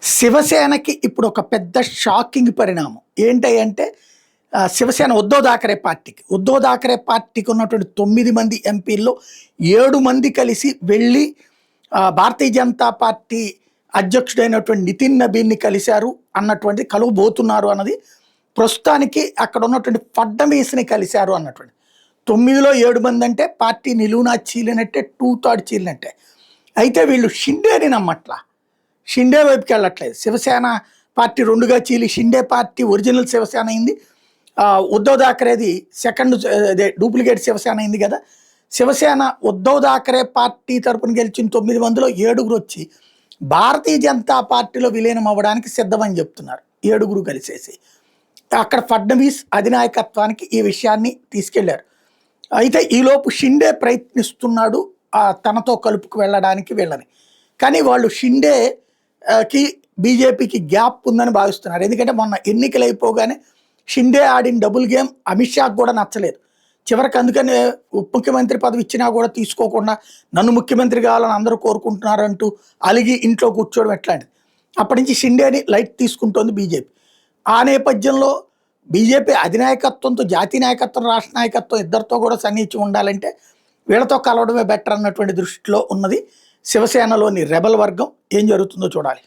శివసేనకి ఇప్పుడు ఒక పెద్ద షాకింగ్ పరిణామం ఏంటంటే శివసేన ఉద్ధవ్ థాకరే పార్టీకి ఉన్నటువంటి 9 మంది ఎంపీల్లో 7 మంది కలిసి వెళ్ళి భారతీయ జనతా పార్టీ అధ్యక్షుడైనటువంటి నితిన్ నబీన్ని కలిశారు అన్నటువంటి కలవబోతున్నారు అన్నది ప్రస్తుతానికి అక్కడ ఉన్నటువంటి ఫడ్నవీస్ని కలిశారు అన్నటువంటి 9లో 7 మంది అంటే పార్టీ నిలువునా చీలినట్టే 2/3 చీలినట్టే. అయితే వీళ్ళు షిండేని నమ్మట్లా, షిండే వైపుకి వెళ్ళట్లేదు. శివసేన పార్టీ 2గా చీలి షిండే పార్టీ ఒరిజినల్ శివసేన అయింది, ఉద్ధవ్ థాకరేది సెకండ్ అదే డూప్లికేట్ శివసేన అయింది కదా. శివసేన ఉద్ధవ్ థాకరే పార్టీ తరపున గెలిచిన 9 మందిలో 7గురు వచ్చి భారతీయ జనతా పార్టీలో విలీనం అవ్వడానికి సిద్ధమని చెప్తున్నారు. 7గురు కలిసేసి అక్కడ ఫడ్నవీస్ అధినాయకత్వానికి ఈ విషయాన్ని తీసుకెళ్లారు. అయితే ఈలోపు షిండే ప్రయత్నిస్తున్నాడు తనతో కలుపుకు వెళ్ళడానికి వీళ్ళని. కానీ వాళ్ళు షిండేకి బీజేపీకి గ్యాప్ ఉందని భావిస్తున్నారు. ఎందుకంటే మొన్న ఎన్నికలు అయిపోగానే షిండే ఆడిన డబుల్ గేమ్ అమిత్ షాకు కూడా నచ్చలేదు. చివరికి అందుకని ఉప ముఖ్యమంత్రి పదవి ఇచ్చినా కూడా తీసుకోకుండా నన్ను ముఖ్యమంత్రి కావాలని అందరూ కోరుకుంటున్నారంటూ అలిగి ఇంట్లో కూర్చోవడం ఎట్లాంటిది. అప్పటి నుంచి షిండేని లైట్ తీసుకుంటోంది బీజేపీ. ఆ నేపథ్యంలో బీజేపీ అధినాయకత్వంతో జాతీయ నాయకత్వం, రాష్ట్ర నాయకత్వం ఇద్దరితో కూడా సన్నిహిత్యం ఉండాలంటే వీళ్ళతో కలవడమే బెటర్ అన్నటువంటి దృష్టిలో ఉన్నది శివసేనలోని రెబల్ వర్గం. ఏం జరుగుతుందో చూడాలి.